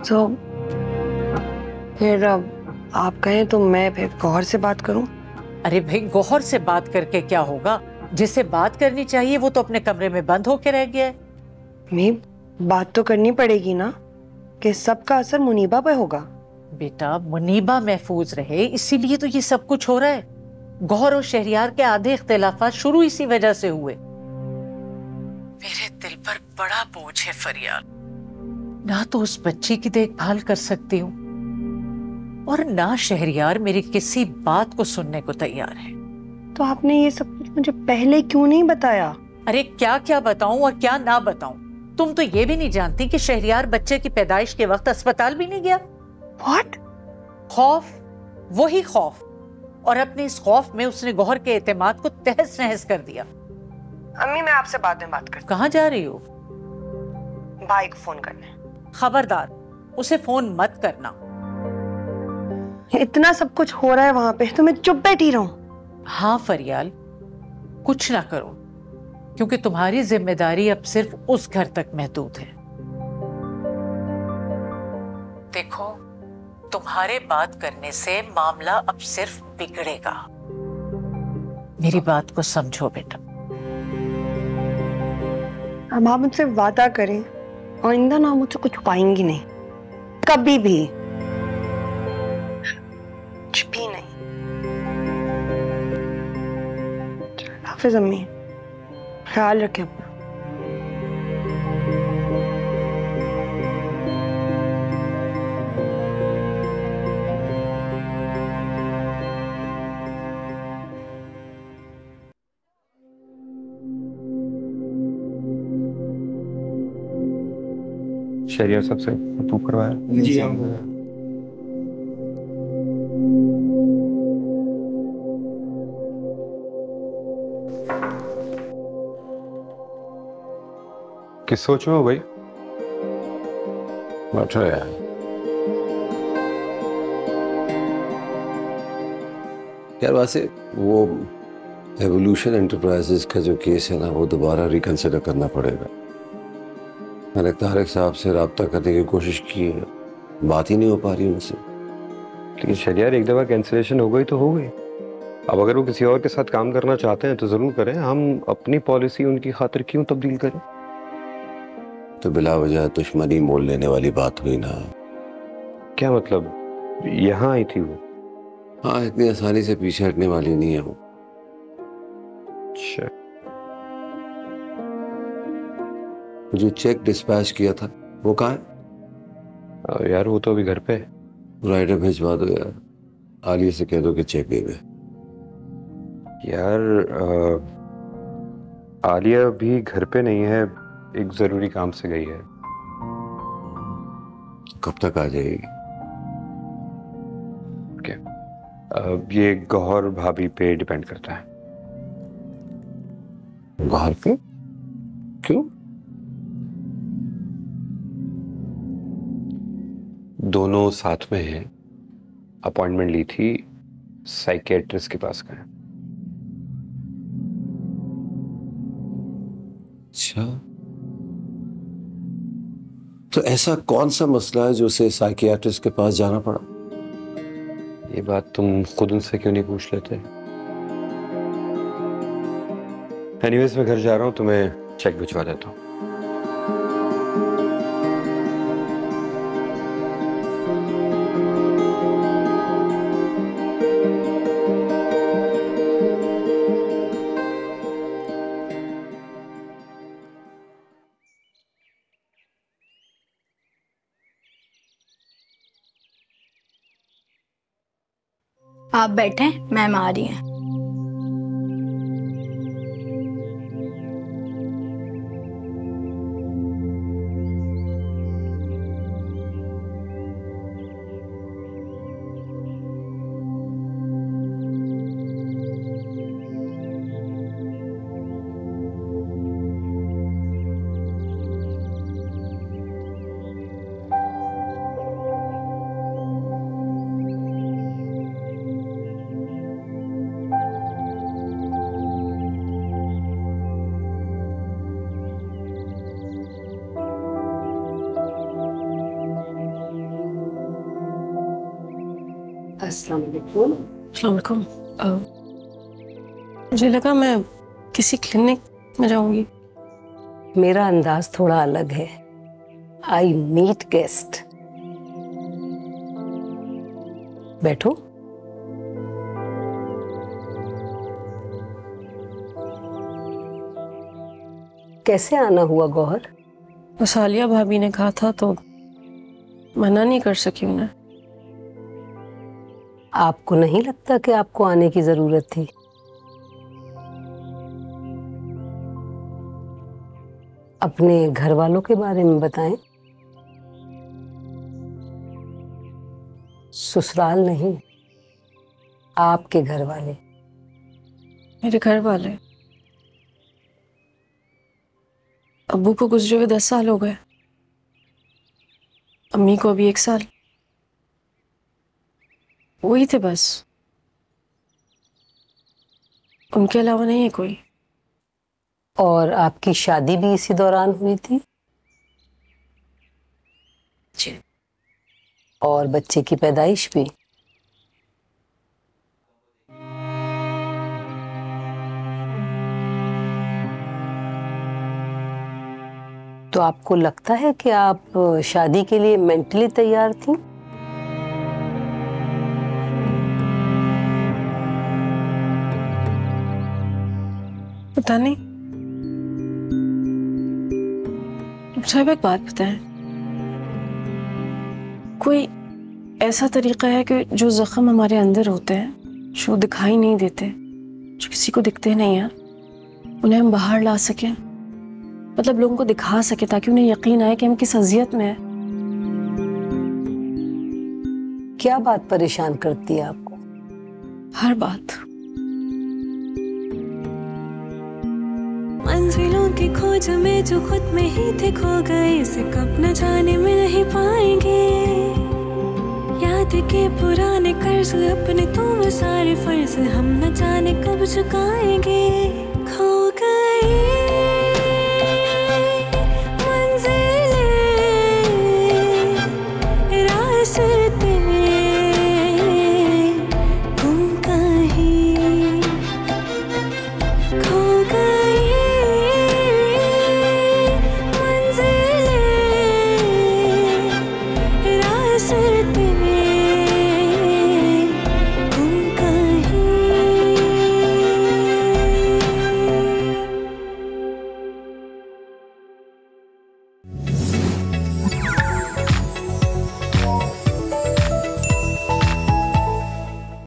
तो फिर आप कहें तो मैं फिर गौहर से बात करूं? अरे भाई, गौहर से बात करके क्या होगा? जिसे बात करनी चाहिए वो तो अपने कमरे में बंद होके रह गया है। मैं बात तो करनी पड़ेगी ना, कि सबका असर मुनीबा पे होगा। बेटा, मुनीबा महफूज रहे इसीलिए तो ये सब कुछ हो रहा है। गौहर और शहरियार के आधे इख्तिलाफात शुरू इसी वजह से हुए। मेरे दिल पर बड़ा बोझ है फरियाद। ना तो उस बच्ची की देखभाल कर सकती हूँ और ना शहरियार मेरी किसी बात को सुनने को तैयार है। तो आपने ये सब कुछ मुझे पहले क्यों नहीं बताया? अरे क्या क्या बताऊं और क्या ना बताऊं? तुम तो ये भी नहीं जानती कि शहरियार बच्चे की पैदाइश के वक्त अस्पताल भी नहीं गया। What? खौफ, वही खौफ। और अपने इस खौफ में उसने गौहर के एतमाद को तहस नहस कर दिया। अम्मी, मैं आपसे बाद में बात करती कहाँ जा रही हो? हूँ, भाई को फोन करने। खबरदार, उसे फोन मत करना। इतना सब कुछ हो रहा है वहां पे तो मैं चुप बैठी रहूं? हाँ फरियाल, कुछ ना करो, क्योंकि तुम्हारी जिम्मेदारी अब सिर्फ उस घर तक महदूद है। देखो, तुम्हारे बात करने से मामला अब सिर्फ बिगड़ेगा। मेरी बात को समझो बेटा। अब आप मुझसे वादा करें, आइंदा ना मुझसे कुछ पाएंगी नहीं, कभी भी, कुछ भी नहीं। हाफिज अम्मी, ख्याल रखें अपना। शहरियार साहब से अप्रूव करवाया? जी हम किस सोच में हो भाई? बैठो यार। यार वैसे वो एवोल्यूशन एंटरप्राइजेस का जो केस है ना, वो दोबारा रिकंसिडर करना पड़ेगा। मैंने तारिक साहब से रब्ता करने की कोशिश की है, बात ही नहीं हो पा रही उनसे। लेकिन शहरियार, एक दफा कैंसिलेशन हो गई तो हो गई। अब अगर वो किसी और के साथ काम करना चाहते हैं तो जरूर करें, हम अपनी पॉलिसी उनकी खातिर क्यों तब्दील करें? तो बिला वजह दुश्मनी मोल लेने वाली बात हुई ना। क्या मतलब? यहाँ आई थी वो? हाँ, इतनी आसानी से पीछे हटने वाली नहीं है वो। अच्छा। जो चेक डिस्पैच किया था वो कहाँ है? यार वो तो अभी घर पे है। राइटर भिजवा दो यार, आलिया से कह दो कि चेक दे दे। यार आलिया भी घर पे नहीं है, एक जरूरी काम से गई है। कब तक आ जाएगी? ओके, ये गौहर भाभी पे डिपेंड करता है। गौहर पे? क्यों? दोनों साथ में हैं, अपॉइंटमेंट ली थी, साइकियाट्रिस्ट के पास गए। अच्छा, तो ऐसा कौन सा मसला है जो उसे साइकियाट्रिस्ट के पास जाना पड़ा? ये बात तुम खुद उनसे क्यों नहीं पूछ लेते? एनीवेज मैं घर जा रहा हूँ, तुम्हें चेक भिजवा देता हूँ। आप बैठे, मैम आ रही हैं। अस्सलाम वालेकुम। अस्सलाम वालेकुम। मुझे लगा मैं किसी क्लिनिक में जाऊंगी। मेरा अंदाज थोड़ा अलग है। I meet guest. बैठो। कैसे आना हुआ गौहर? बस आलिया भाभी ने कहा था तो मना नहीं कर सकी उन्हें। आपको नहीं लगता कि आपको आने की जरूरत थी? अपने घर वालों के बारे में बताएं। ससुराल नहीं, आपके घर वाले। मेरे घर वाले? अब्बू को गुजरे हुए 10 साल हो गए, अम्मी को अभी 1 साल। वही थे बस, उनके अलावा नहीं है कोई। और आपकी शादी भी इसी दौरान हुई थी? जी। और बच्चे की पैदाइश भी? तो आपको लगता है कि आप शादी के लिए मेंटली तैयार थी? पता नहीं। साहब एक बात बताएं, कोई ऐसा तरीका है कि जो जख्म हमारे अंदर होते हैं, जो दिखाई नहीं देते, जो किसी को दिखते नहीं हैं, उन्हें हम बाहर ला सकें? मतलब लोगों को दिखा सके ताकि उन्हें यकीन आए कि हम किस अजियत में हैं। क्या बात परेशान करती है आपको? हर बात। मंजिलों की खोज में जो खुद में ही थे खो गए, इसे कब न जाने में नहीं पाएंगे। याद के पुराने कर्ज अपने तुम सारे फर्ज हम न जाने कब चुकाएंगे।